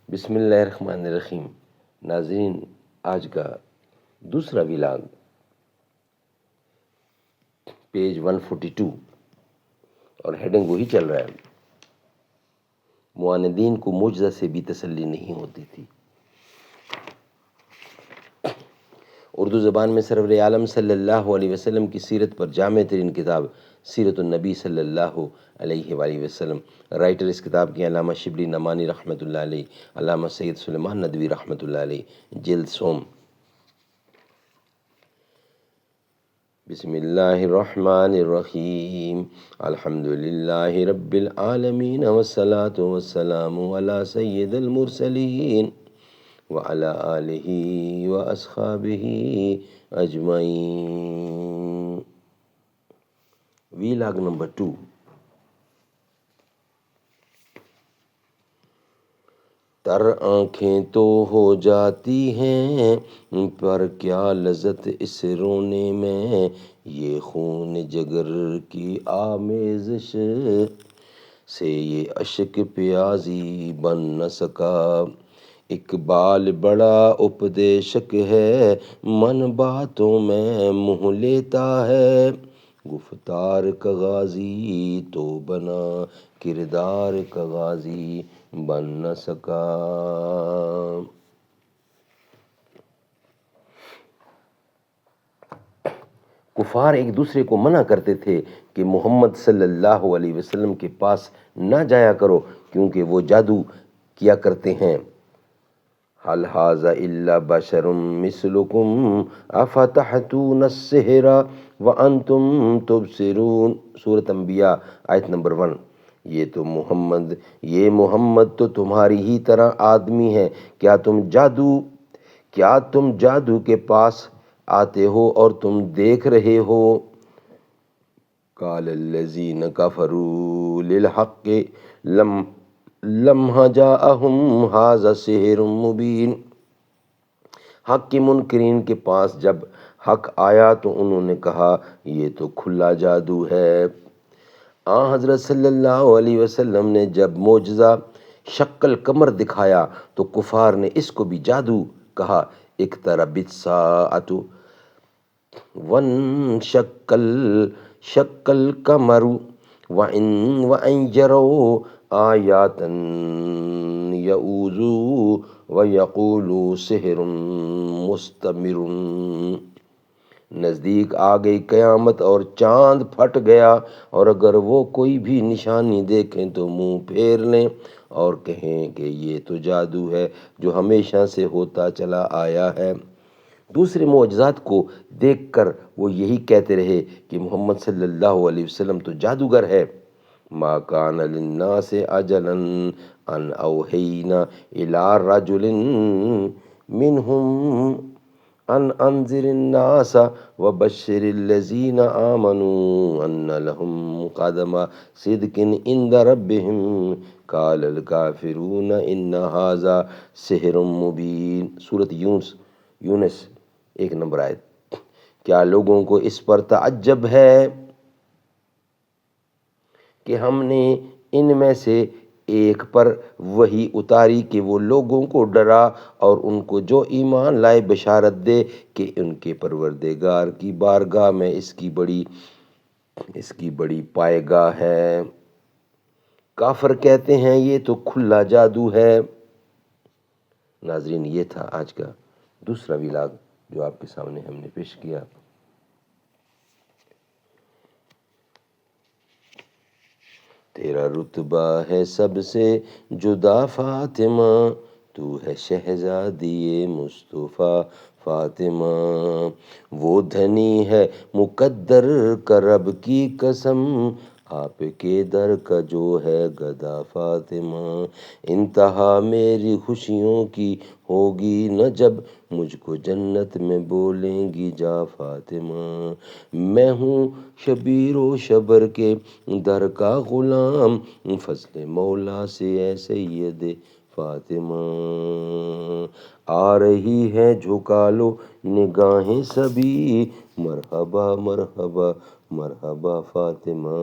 بسم اللہ الرحمن الرحیم۔ ناظرین، آج کا دوسرا ویلاگ پیج 142 اور ہیڈنگ وہی چل رہا ہے، معاندین کو معجزہ سے بھی تسلی نہیں ہوتی تھی۔ اردو زبان میں سرور عالم صلی اللہ علیہ وسلم کی سیرت پر جامع ترین کتاب سیرت النبی صلی اللہ علیہ وآلہ وسلم، رائٹر اس کتاب کے علامہ شبلی نعمانی رحمۃ اللہ علیہ، علامہ سید سلیمان ندوی رحمۃ اللہ علیہ، جلد سوم۔ بسم اللہ الرحمن الرحیم، الحمدللہ رب العالمین والصلاة والسلام علی سید المرسلین وعلی آلہ واصحابہ اجمعین۔ Vlog number 2۔ تر آنکھیں تو ہو جاتی ہیں پر کیا لذت اس رونے میں، یہ خون جگر کی آمیزش سے یہ اشک پیازی بن نہ سکا۔ اقبال بڑا اپدیشک ہے، من باتوں میں منہ لیتا ہے، گفتار کا غازی تو بنا کردار کا غازی بن نہ سکا۔ کفار ایک دوسرے کو منع کرتے تھے کہ محمد صلی اللہ علیہ وسلم کے پاس نہ جایا کرو کیونکہ وہ جادو کیا کرتے ہیں۔ حل ھذا الا بشر مثلکم افتحتون السحر وانتم تبصرون، سورۃ انبیاء آیت نمبر 1۔ یہ محمد تو تمہاری ہی طرح آدمی ہے، کیا تم جادو کے پاس آتے ہو اور تم دیکھ رہے ہو؟ قال الذین کفروا للحق لما جاءہم ھذا سحر مبین۔ حق کے منکرین کے پاس جب حق آیا تو انہوں نے کہا یہ تو کھلا جادو ہے۔ آن حضرت صلی اللہ علیہ وسلم نے جب معجزہ شق القمر دکھایا تو کفار نے اس کو بھی جادو کہا۔ اقتربت الساعۃ وانشق القمر وإن يروا آیات یعوذوا ویقولوا سحر مستمر۔ نزدیک آ گئی قیامت اور چاند پھٹ گیا، اور اگر وہ کوئی بھی نشانی دیکھیں تو منہ پھیر لیں اور کہیں کہ یہ تو جادو ہے جو ہمیشہ سے ہوتا چلا آیا ہے۔ دوسرے معجزات کو دیکھ کر وہ یہی کہتے رہے کہ محمد صلی اللہ علیہ وسلم تو جادوگر ہے۔ ما کان للناس عجلا ان اوحینا الی رجل منہم ان انذر الناس وبشر الذین آمنوا ان لهم قدم صدق عند ربهم قال الکافرون ان ھذا سحر مبین، سورۃ یونس 1 نمبر آیت۔ کیا لوگوں کو اس پر تعجب ہے کہ ہم نے ان میں سے ایک پر وحی اتاری کہ وہ لوگوں کو ڈرا اور ان کو جو ایمان لائے بشارت دے کہ ان کے پروردگار کی بارگاہ میں اس کی بڑی پائے گاہ ہے۔ کافر کہتے ہیں یہ تو کھلا جادو ہے۔ ناظرین، یہ تھا آج کا دوسرا ویلاگ جو آپ کے سامنے ہم نے پیش کیا۔ تیرا رتبہ ہے سب سے جدا فاطمہ، تو ہے شہزادی مصطفیٰ فاطمہ۔ وہ دھنی ہے مقدر کا رب کی قسم، آپ کے در کا جو ہے گدا فاطمہ۔ انتہا میری خوشیوں کی ہوگی نہ جب مجھ کو جنت میں بولیں گی جا فاطمہ۔ میں ہوں شبیر و شبر کے در کا غلام، فضل مولا سے اے سید فاطمہ۔ آ رہی ہے جھکا لو نگاہیں سبھی، مرحبا مرحبا مرحبا فاطمہ۔